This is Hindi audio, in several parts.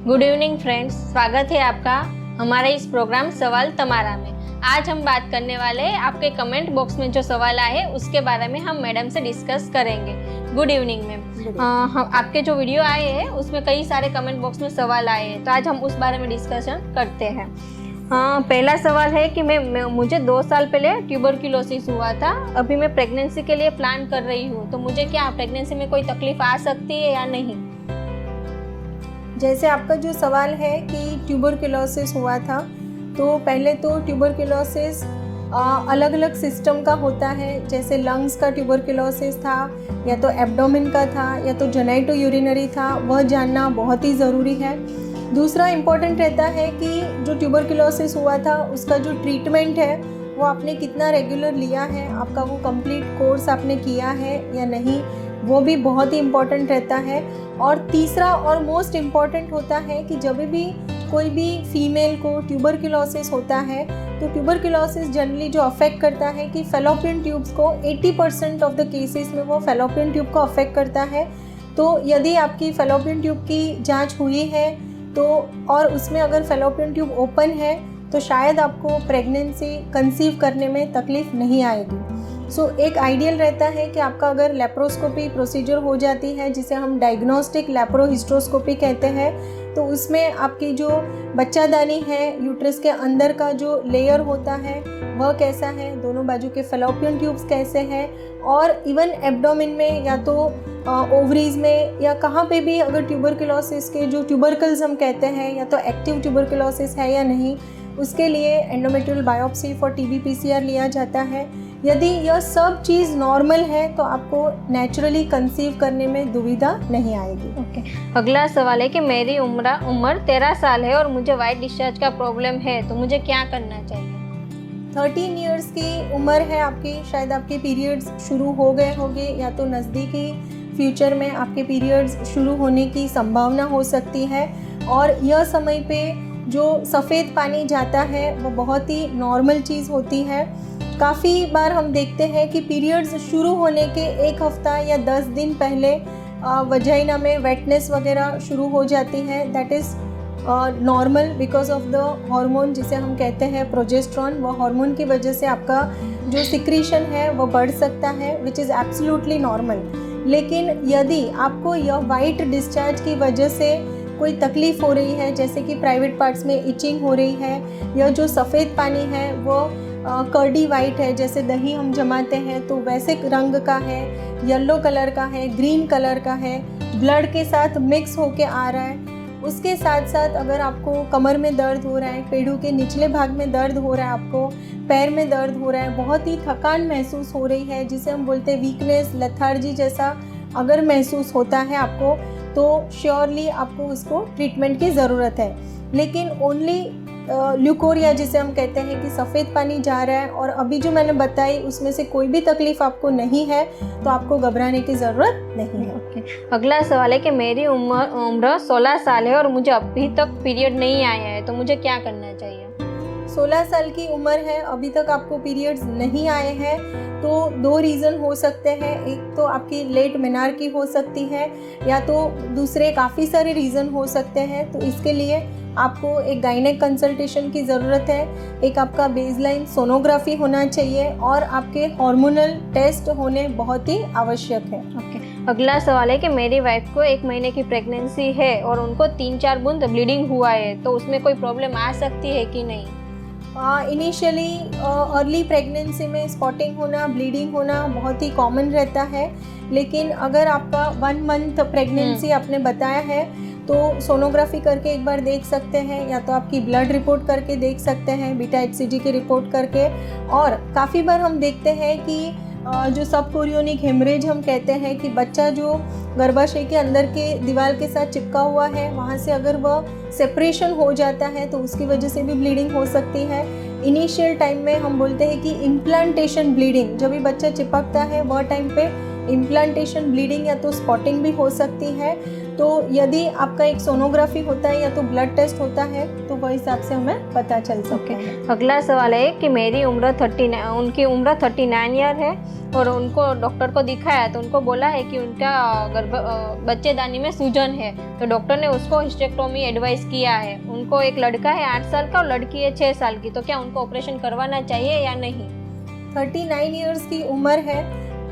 गुड इवनिंग फ्रेंड्स, स्वागत है आपका हमारे इस प्रोग्राम सवाल तमारा में। आज हम बात करने वाले हैं आपके कमेंट बॉक्स में जो सवाल आए हैं उसके बारे में हम मैडम से डिस्कस करेंगे। Good evening ma'am. हम आपके जो वीडियो आए हैं उसमें कई सारे कमेंट बॉक्स में सवाल आए हैं, तो आज हम उस बारे में डिस्कशन करते हैं। पहला सवाल है कि मुझे 2 साल पहले ट्यूबरक्यूलोसिस हुआ था। अभी मैं प्रेगनेंसी के लिए प्लान कर रही हूँ, तो मुझे क्या प्रेगनेंसी में कोई तकलीफ आ सकती है या नहीं? जैसे आपका जो सवाल है कि ट्यूबरक्यूलोसिस हुआ था, तो पहले तो ट्यूबरक्यूलोसिस अलग अलग सिस्टम का होता है। जैसे लंग्स का ट्यूबरक्यूलोसिस था, या तो एब्डोमेन का था, या तो जेनाइटो यूरिनरी था, वह जानना बहुत ही ज़रूरी है। दूसरा इम्पॉर्टेंट रहता है कि जो ट्यूबरक्यूलोसिस हुआ था उसका जो ट्रीटमेंट है वो आपने कितना रेगुलर लिया है, आपका वो कंप्लीट कोर्स आपने किया है या नहीं, वो भी बहुत ही इम्पॉर्टेंट रहता है। और तीसरा और मोस्ट इम्पॉर्टेंट होता है कि जब भी कोई भी फीमेल को ट्यूबरक्यूलोसिस होता है, तो ट्यूबरक्यूलोसिस जनरली जो अफेक्ट करता है कि फेलोपियन ट्यूब्स को 80% ऑफ द केसेस में वो फेलोपियन ट्यूब को अफेक्ट करता है। तो यदि आपकी फेलोपियन ट्यूब की जांच हुई है तो और उसमें अगर फेलोपियन ट्यूब ओपन है तो शायद आपको प्रेगनेंसी कंसीव करने में तकलीफ़ नहीं आएगी। एक आइडियल रहता है कि आपका अगर लेप्रोस्कोपी प्रोसीजर हो जाती है, जिसे हम डायग्नोस्टिक लेप्रोहिस्ट्रोस्कोपी कहते हैं, तो उसमें आपकी जो बच्चादानी है, यूट्रस के अंदर का जो लेयर होता है वह कैसा है, दोनों बाजू के फेलोपियन ट्यूब्स कैसे हैं, और इवन एब्डोमेन में या तो ओवरीज में या कहाँ पे भी अगर ट्यूबरक्यूलोसिस के जो ट्यूबरकल्स हम कहते हैं या तो एक्टिव ट्यूबरक्यूलोसिस है या नहीं, उसके लिए endometrial biopsy for TB PCR लिया जाता है। यदि यह सब चीज़ नॉर्मल है तो आपको नेचुरली कंसीव करने में दुविधा नहीं आएगी। ओके। अगला सवाल है कि मेरी उम्र 13 साल है और मुझे वाइट डिस्चार्ज का प्रॉब्लम है, तो मुझे क्या करना चाहिए? 13 इयर्स की उम्र है आपकी, शायद आपके पीरियड्स शुरू हो गए होंगे या तो नज़दीकी फ्यूचर में आपके पीरियड्स शुरू होने की संभावना हो सकती है। और यह समय पे जो सफ़ेद पानी जाता है वो बहुत ही नॉर्मल चीज़ होती है। काफ़ी बार हम देखते हैं कि पीरियड्स शुरू होने के 1 हफ्ता या 10 दिन पहले वजाइना में वेटनेस वगैरह शुरू हो जाती है। That is normal because of the hormone जिसे हम कहते हैं प्रोजेस्टेरॉन। वह हार्मोन की वजह से आपका जो सिक्रीशन है वो बढ़ सकता है, विच इज़ एब्सोल्युटली नॉर्मल। लेकिन यदि आपको यह वाइट डिस्चार्ज की वजह से कोई तकलीफ़ हो रही है, जैसे कि प्राइवेट पार्ट्स में इचिंग हो रही है, या जो सफ़ेद पानी है वो कर्डी वाइट है, जैसे दही हम जमाते हैं तो वैसे रंग का है, येलो कलर का है, ग्रीन कलर का है, ब्लड के साथ मिक्स होके आ रहा है, उसके साथ साथ अगर आपको कमर में दर्द हो रहा है, पेड़ों के निचले भाग में दर्द हो रहा है, आपको पैर में दर्द हो रहा है, बहुत ही थकान महसूस हो रही है, जिसे हम बोलते हैं वीकनेस, लेथार्जी जैसा अगर महसूस होता है आपको, तो श्योरली आपको उसको ट्रीटमेंट की ज़रूरत है। लेकिन ओनली ल्यूकोरिया जिसे हम कहते हैं कि सफ़ेद पानी जा रहा है और अभी जो मैंने बताई उसमें से कोई भी तकलीफ़ आपको नहीं है, तो आपको घबराने की ज़रूरत नहीं है। ओके। अगला सवाल है कि मेरी उम्र 16 साल है और मुझे अभी तक पीरियड नहीं आया है, तो मुझे क्या करना चाहिए? 16 साल की उम्र है, अभी तक आपको पीरियड्स नहीं आए हैं, तो 2 रीज़न हो सकते हैं। एक तो आपकी लेट मेनार्की हो सकती है, या तो दूसरे काफ़ी सारे रीज़न हो सकते हैं। तो इसके लिए आपको एक गायनेक कंसल्टेशन की ज़रूरत है, एक आपका बेसलाइन सोनोग्राफी होना चाहिए, और आपके हार्मोनल टेस्ट होने बहुत ही आवश्यक है। ओके। अगला सवाल है कि मेरी वाइफ को 1 महीने की प्रेगनेंसी है और उनको 3-4 बूंद ब्लीडिंग हुआ है, तो उसमें कोई प्रॉब्लम आ सकती है कि नहीं? इनिशियली अर्ली प्रेगनेंसी में स्पॉटिंग होना, ब्लीडिंग होना बहुत ही कॉमन रहता है। लेकिन अगर आपका 1 मंथ प्रेगनेंसी आपने बताया है तो सोनोग्राफी करके एक बार देख सकते हैं, या तो आपकी ब्लड रिपोर्ट करके देख सकते हैं, बीटा HCG की रिपोर्ट करके। और काफ़ी बार हम देखते हैं कि जो सब कोरियोनिक हेमरेज हम कहते हैं कि बच्चा जो गर्भाशय के अंदर के दीवार के साथ चिपका हुआ है, वहाँ से अगर वह सेपरेशन हो जाता है तो उसकी वजह से भी ब्लीडिंग हो सकती है। इनिशियल टाइम में हम बोलते हैं कि इम्प्लांटेशन ब्लीडिंग, जब भी बच्चा चिपकता है वह टाइम पे इम्प्लांटेशन ब्लीडिंग या तो स्पॉटिंग भी हो सकती है। तो यदि आपका एक सोनोग्राफी होता है या तो ब्लड टेस्ट होता है तो वह हिसाब से हमें पता चल सकता है। अगला सवाल है कि मेरी उम्र उनकी उम्र 39 ईयर है और उनको डॉक्टर को दिखाया तो उनको बोला है कि उनका बच्चेदानी में सूजन है, तो डॉक्टर ने उसको हिस्टेक्टोमी एडवाइस किया है। उनको एक लड़का है 8 साल का और लड़की है 6 साल की, तो क्या उनको ऑपरेशन करवाना चाहिए या नहीं? 39 ईयर्स की उम्र है,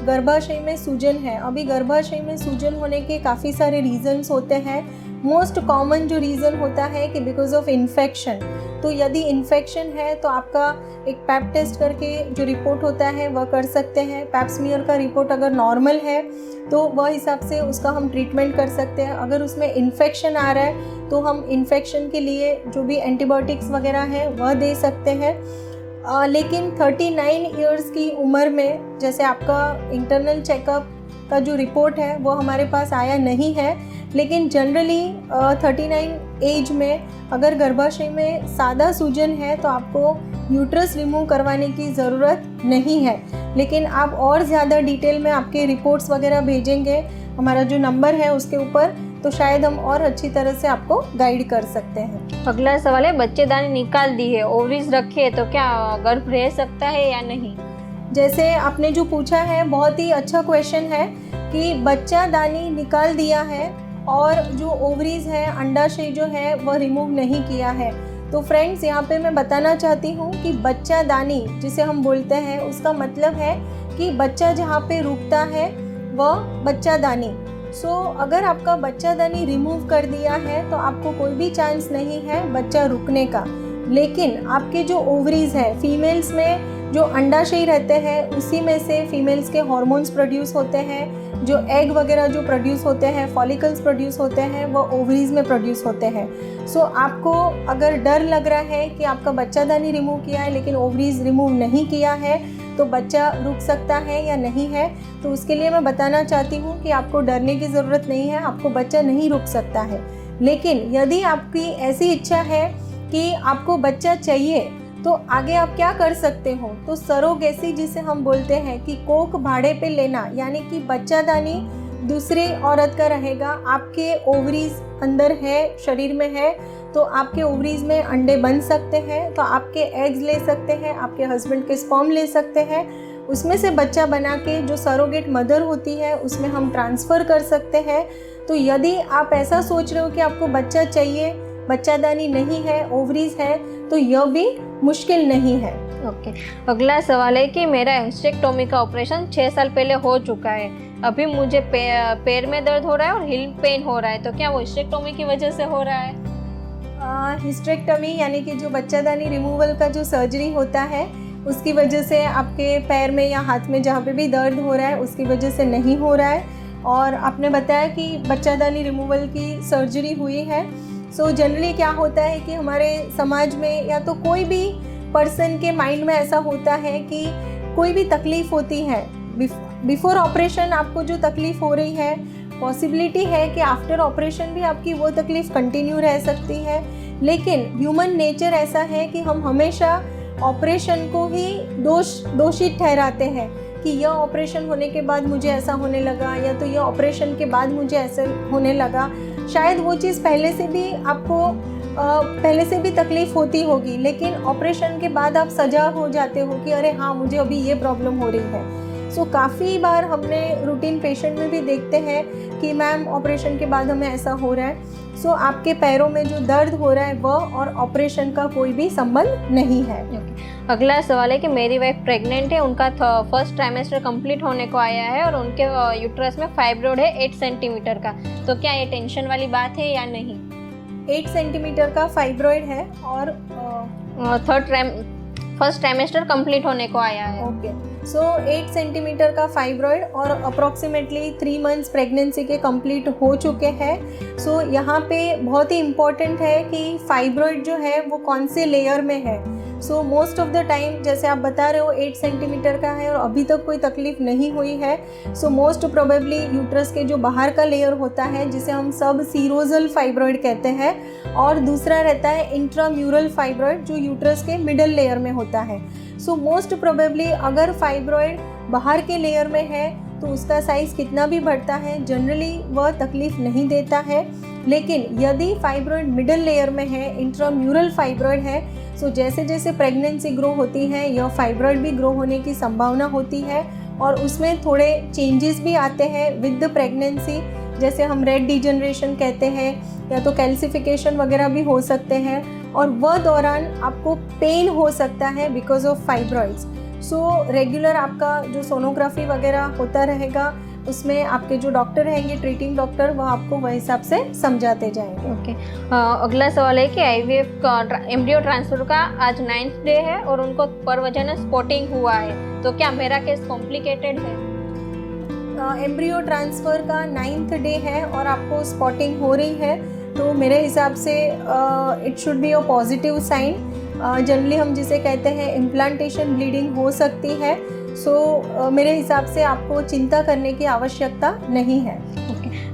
गर्भाशय में सूजन है। अभी गर्भाशय में सूजन होने के काफ़ी सारे रीजंस होते हैं। मोस्ट कॉमन जो रीज़न होता है कि बिकॉज ऑफ इन्फेक्शन। तो यदि इन्फेक्शन है तो आपका एक पैप टेस्ट करके जो रिपोर्ट होता है वह कर सकते हैं। पैप स्मीयर का रिपोर्ट अगर नॉर्मल है तो वह हिसाब से उसका हम ट्रीटमेंट कर सकते हैं। अगर उसमें इन्फेक्शन आ रहा है तो हम इन्फेक्शन के लिए जो भी एंटीबायोटिक्स वगैरह हैं वह दे सकते हैं। लेकिन 39 इयर्स की उम्र में जैसे आपका इंटरनल चेकअप का जो रिपोर्ट है वो हमारे पास आया नहीं है, लेकिन जनरली 39 एज में अगर गर्भाशय में सादा सूजन है तो आपको यूट्रस रिमूव करवाने की ज़रूरत नहीं है। लेकिन आप और ज़्यादा डिटेल में आपके रिपोर्ट्स वगैरह भेजेंगे हमारा जो नंबर है उसके ऊपर, तो शायद हम और अच्छी तरह से आपको गाइड कर सकते हैं। अगला सवाल है बच्चेदानी निकाल दी है, ओवरीज रखी है, तो क्या गर्भ रह सकता है या नहीं? जैसे आपने जो पूछा है बहुत ही अच्छा क्वेश्चन है कि बच्चादानी निकाल दिया है और जो ओवरीज है, अंडाशय जो है वह रिमूव नहीं किया है। तो फ्रेंड्स यहाँ पे मैं बताना चाहती हूँ कि बच्चादानी जिसे हम बोलते हैं उसका मतलब है कि बच्चा जहाँ पे रुकता है वह बच्चादानी। अगर आपका बच्चादानी रिमूव कर दिया है तो आपको कोई भी चांस नहीं है बच्चा रुकने का। लेकिन आपके जो ओवरीज है, फीमेल्स में जो अंडाशय रहते हैं उसी में से फीमेल्स के हार्मोन्स प्रोड्यूस होते हैं। जो एग वगैरह जो प्रोड्यूस होते हैं, फॉलिकल्स प्रोड्यूस होते हैं, वो ओवरीज में प्रोड्यूस होते हैं। आपको अगर डर लग रहा है कि आपका बच्चादानी रिमूव किया है लेकिन ओवरीज रिमूव नहीं किया है तो बच्चा रुक सकता है या नहीं है, तो उसके लिए मैं बताना चाहती हूँ कि आपको डरने की ज़रूरत नहीं है, आपको बच्चा नहीं रुक सकता है। लेकिन यदि आपकी ऐसी इच्छा है कि आपको बच्चा चाहिए तो आगे आप क्या कर सकते हो, तो सरोगेसी जिसे हम बोलते हैं कि कोख भाड़े पे लेना, यानी कि बच्चादानी दूसरे औरत का रहेगा। आपके ओवरीज अंदर है, शरीर में है, तो आपके ओवरीज में अंडे बन सकते हैं, तो आपके एग्स ले सकते हैं, आपके हस्बैंड के स्पर्म ले सकते हैं, उसमें से बच्चा बना के जो सरोगेट मदर होती है उसमें हम ट्रांसफ़र कर सकते हैं। तो यदि आप ऐसा सोच रहे हो कि आपको बच्चा चाहिए, बच्चादानी नहीं है, ओवरीज है, तो यह भी मुश्किल नहीं है। ओके। अगला सवाल है कि मेरा हिस्टेक्टोमी का ऑपरेशन 6 साल पहले हो चुका है, अभी मुझे पैर में दर्द हो रहा है और हिल पेन हो रहा है, तो क्या वो हिस्टेक्टोमी की वजह से हो रहा है? हिस्टेक्टोमी यानी कि जो बच्चादानी रिमूवल का जो सर्जरी होता है उसकी वजह से आपके पैर में या हाथ में जहाँ पे भी दर्द हो रहा है उसकी वजह से नहीं हो रहा है। और आपने बताया कि बच्चादानी रिमूवल की सर्जरी हुई है। जनरली क्या होता है कि हमारे समाज में या तो कोई भी पर्सन के माइंड में ऐसा होता है कि कोई भी तकलीफ़ होती है, बिफोर ऑपरेशन आपको जो तकलीफ़ हो रही है, पॉसिबिलिटी है कि आफ्टर ऑपरेशन भी आपकी वो तकलीफ़ कंटिन्यू रह सकती है। लेकिन ह्यूमन नेचर ऐसा है कि हम हमेशा ऑपरेशन को ही दोषी ठहराते हैं कि यह ऑपरेशन होने के बाद मुझे ऐसा होने लगा या तो यह ऑपरेशन के बाद मुझे ऐसा होने लगा। शायद वो चीज़ पहले से भी आपको पहले से भी तकलीफ़ होती होगी, लेकिन ऑपरेशन के बाद आप सजाग हो जाते हो कि अरे हाँ, मुझे अभी ये प्रॉब्लम हो रही है। काफ़ी बार हमने रूटीन पेशेंट में भी देखते हैं कि मैम ऑपरेशन के बाद हमें ऐसा हो रहा है। आपके पैरों में जो दर्द हो रहा है वह और ऑपरेशन का कोई भी संबंध नहीं है। अगला सवाल है कि मेरी वाइफ प्रेग्नेंट है, उनका फर्स्ट ट्राइमेस्टर कंप्लीट होने को आया है और उनके यूट्रस में फाइब्रोइड है 8 सेंटीमीटर का, तो क्या ये टेंशन वाली बात है या नहीं? 8 सेंटीमीटर का फाइब्रोइड है और फर्स्ट ट्राइमेस्टर कंप्लीट होने को आया है। ओके। 8 सेंटीमीटर का फाइब्रोइड और अप्रॉक्सीमेटली 3 मंथ्स प्रेगनेंसी के कंप्लीट हो चुके हैं। यहाँ पे बहुत ही इम्पॉर्टेंट है कि फाइब्रोइड जो है वो कौन से लेयर में है। मोस्ट ऑफ द टाइम जैसे आप बता रहे हो 8 सेंटीमीटर का है और अभी तक कोई तकलीफ नहीं हुई है। मोस्ट प्रोबेबली यूट्रस के जो बाहर का लेयर होता है जिसे हम सब सीरोजल फाइब्रोइड कहते हैं, और दूसरा रहता है इंट्राम्यूरल फाइब्रोइड जो यूट्रस के मिडल लेयर में होता है। मोस्ट प्रोबेबली अगर फाइब्रोइड बाहर के लेयर में है तो उसका साइज़ कितना भी बढ़ता है जनरली वह तकलीफ़ नहीं देता है। लेकिन यदि फाइब्रॉइड मिडल लेयर में है, इंट्राम्यूरल फाइब्रॉइड है, सो जैसे जैसे प्रेगनेंसी ग्रो होती है यह फाइब्रॉइड भी ग्रो होने की संभावना होती है और उसमें थोड़े चेंजेस भी आते हैं विद द प्रेगनेंसी, जैसे हम रेड डिजनरेशन कहते हैं या तो कैल्सिफिकेशन वगैरह भी हो सकते हैं और वह दौरान आपको पेन हो सकता है because of fibroids. So regular आपका जो सोनोग्राफी वगैरह होता रहेगा उसमें आपके जो डॉक्टर रहेंगे, ट्रीटिंग डॉक्टर, वह आपको वह हिसाब से समझाते जाएंगे। ओके अगला सवाल है कि आईवीएफ का एम्ब्रियो ट्रांसफर का आज 9th डे है और उनको पर वजन स्पॉटिंग हुआ है, तो क्या मेरा केस कॉम्प्लिकेटेड है? एम्ब्रियो ट्रांसफ़र का 9th डे है और आपको स्पॉटिंग हो रही है तो मेरे हिसाब से it should be a positive sign. Generally हम जिसे कहते हैं इम्प्लांटेशन ब्लीडिंग हो सकती है, सो मेरे हिसाब से आपको चिंता करने की आवश्यकता नहीं है।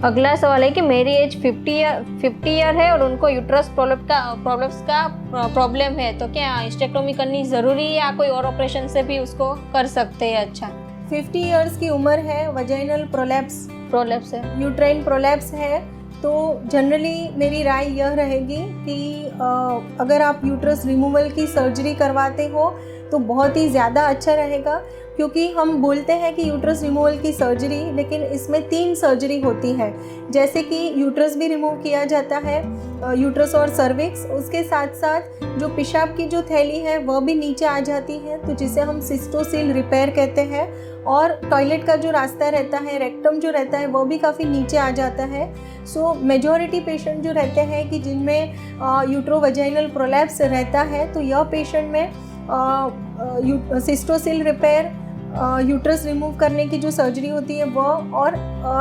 अगला सवाल है कि मेरी एज 50 ईयर है और उनको यूट्रस प्रॉब्लम्स का प्रॉब्लम है, तो क्या हिस्टेक्टोमी करनी ज़रूरी है या कोई और ऑपरेशन से भी उसको कर सकते हैं? अच्छा, 50 इयर्स की उम्र है, वजाइनल प्रोलैप्स है, यूट्राइन प्रोलैप्स है, तो जनरली मेरी राय यह रहेगी कि अगर आप यूट्रस रिमूवल की सर्जरी करवाते हो तो बहुत ही ज़्यादा अच्छा रहेगा, क्योंकि हम बोलते हैं कि यूट्रस रिमूवल की सर्जरी, लेकिन इसमें 3 सर्जरी होती है। जैसे कि यूट्रस भी रिमूव किया जाता है, यूट्रस और सर्विक्स, उसके साथ साथ जो पेशाब की जो थैली है वह भी नीचे आ जाती है, तो जिसे हम सिस्टोसील रिपेयर कहते हैं, और टॉयलेट का जो रास्ता रहता है, रेक्टम जो रहता है, वो भी काफ़ी नीचे आ जाता है। सो मेजॉरिटी पेशेंट जो रहते हैं कि जिनमें यूट्रोवजाइनल प्रोलैप्स रहता है, तो यह पेशेंट में सिस्टोसील रिपेयर, यूट्रस रिमूव करने की जो सर्जरी होती है वह, और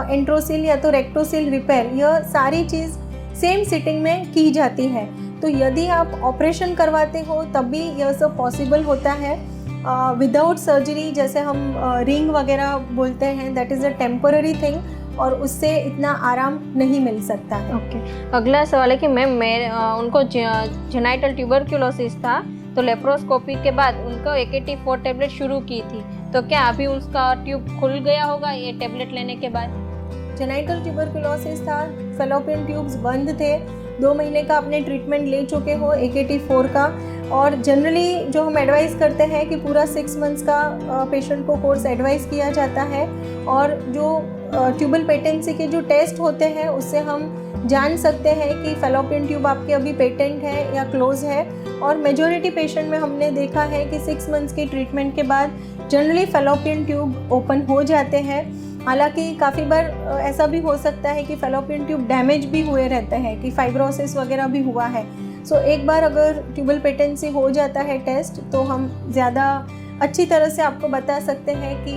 एंट्रोसिल या तो रेक्टोसिल रिपेयर, यह सारी चीज़ सेम सिटिंग में की जाती है। तो यदि आप ऑपरेशन करवाते हो तब भी यह सब पॉसिबल होता है। विदाउट सर्जरी, जैसे हम रिंग वगैरह बोलते हैं, that is a temporary thing और उससे इतना आराम नहीं मिल सकता है। ओके अगला सवाल है कि मैम उनको जेनाइटल ट्यूबरक्यूलोसिस था, तो लेप्रोस्कोपी के बाद उनको AKT4 टेबलेट शुरू की थी, तो क्या अभी उसका ट्यूब खुल गया होगा ये टेबलेट लेने के बाद? जेनाइटल ट्यूबरक्यूलोसिस था, फेलोपियन ट्यूब्स बंद थे, 2 महीने का आपने ट्रीटमेंट ले चुके हो AKT4 का, और जनरली जो हम एडवाइस करते हैं कि पूरा 6 मंथ्स का पेशेंट को कोर्स एडवाइस किया जाता है, और जो ट्यूबल पेटेंसी के जो टेस्ट होते हैं उससे हम जान सकते हैं कि फेलोपियन ट्यूब आपके अभी पेटेंट है या क्लोज है। और मेजॉरिटी पेशेंट में हमने देखा है कि 6 मंथ्स के ट्रीटमेंट के बाद जनरली फेलोपियन ट्यूब ओपन हो जाते हैं। हालांकि काफ़ी बार ऐसा भी हो सकता है कि फेलोपियन ट्यूब डैमेज भी हुए रहते हैं, कि फाइब्रोसिस वगैरह भी हुआ है। सो एक बार अगर ट्यूबल पेटेंसी हो जाता है टेस्ट, तो हम ज़्यादा अच्छी तरह से आपको बता सकते हैं कि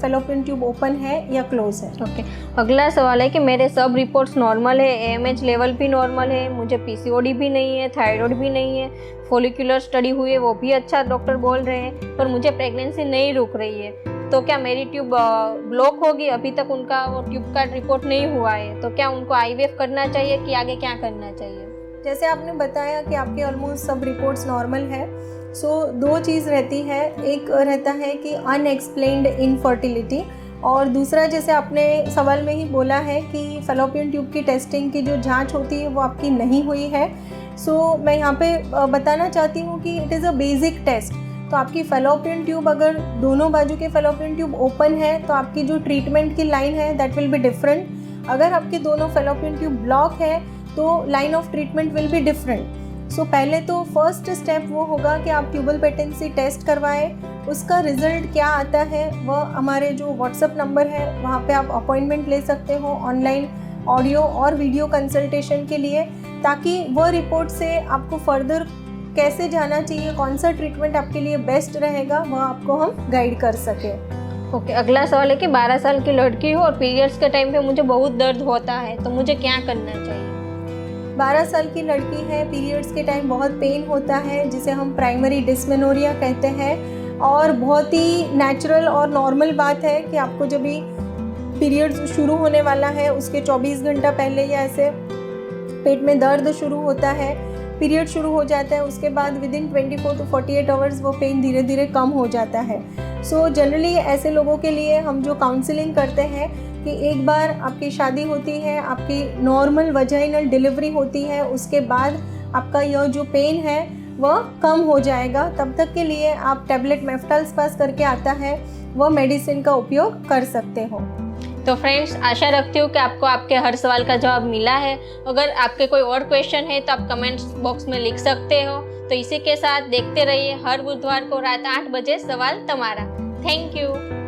फेलोपियन ट्यूब ओपन है या क्लोज है। ओके अगला सवाल है कि मेरे सब रिपोर्ट्स नॉर्मल है, AMH लेवल भी नॉर्मल है, मुझे PCOD भी नहीं है, थायराइड भी नहीं है, फॉलिकुलर स्टडी हुई है वो भी अच्छा डॉक्टर बोल रहे हैं, पर मुझे प्रेगनेंसी नहीं रुक रही है, तो क्या मेरी ट्यूब ब्लॉक होगी? अभी तक उनका वो ट्यूब का रिपोर्ट नहीं हुआ है, तो क्या उनको IVF करना चाहिए कि आगे क्या करना चाहिए? जैसे आपने बताया कि आपके ऑलमोस्ट सब रिपोर्ट्स नॉर्मल है, सो 2 चीज़ रहती है। एक रहता है कि अनएक्सप्लेन्ड इनफर्टिलिटी, और दूसरा जैसे आपने सवाल में ही बोला है कि फेलोपियन ट्यूब की टेस्टिंग की जो जांच होती है वो आपकी नहीं हुई है। सो मैं यहाँ पे बताना चाहती हूँ कि it is a basic test. तो आपकी फेलोपियन ट्यूब, अगर दोनों बाजू के फेलोपियन ट्यूब ओपन है तो आपकी जो ट्रीटमेंट की लाइन है दैट विल बी डिफरेंट। अगर आपके दोनों फेलोपियन ट्यूब ब्लॉक है तो line of treatment will be different. So पहले तो फर्स्ट स्टेप वो होगा कि आप ट्यूबल पेटेंसी टेस्ट करवाएं। उसका रिजल्ट क्या आता है वह हमारे जो व्हाट्सएप नंबर है वहाँ पे आप अपॉइंटमेंट ले सकते हो ऑनलाइन ऑडियो और वीडियो कंसल्टेशन के लिए, ताकि वह रिपोर्ट से आपको फर्दर कैसे जाना चाहिए, कौन सा ट्रीटमेंट आपके लिए बेस्ट रहेगा, वह आपको हम गाइड कर सके। ओके अगला सवाल है कि 12 साल की लड़की हूँ और पीरियड्स के टाइम पे मुझे बहुत दर्द होता है, तो मुझे क्या करना चाहिए? 12 साल की लड़की है, पीरियड्स के टाइम बहुत पेन होता है, जिसे हम प्राइमरी डिस्मेनोरिया कहते हैं, और बहुत ही नेचुरल और नॉर्मल बात है कि आपको जब भी पीरियड्स शुरू होने वाला है उसके 24 घंटा पहले या ऐसे पेट में दर्द शुरू होता है, पीरियड शुरू हो जाता है, उसके बाद विदिन 24 to 48 आवर्स वो पेन धीरे धीरे कम हो जाता है। सो जनरली ऐसे लोगों के लिए हम जो काउंसलिंग करते हैं कि एक बार आपकी शादी होती है, आपकी नॉर्मल वजाइनल डिलीवरी होती है, उसके बाद आपका यह जो पेन है वह कम हो जाएगा। तब तक के लिए आप टैबलेट मेफ्टाल्सपास करके आता है वह मेडिसिन का उपयोग कर सकते हो। तो फ्रेंड्स, आशा रखती हूँ कि आपको आपके हर सवाल का जवाब मिला है। अगर आपके कोई और क्वेश्चन है तो आप कमेंट्स बॉक्स में लिख सकते हो। तो इसी के साथ देखते रहिए हर बुधवार को रात 8 बजे सवाल तमारा। Thank you.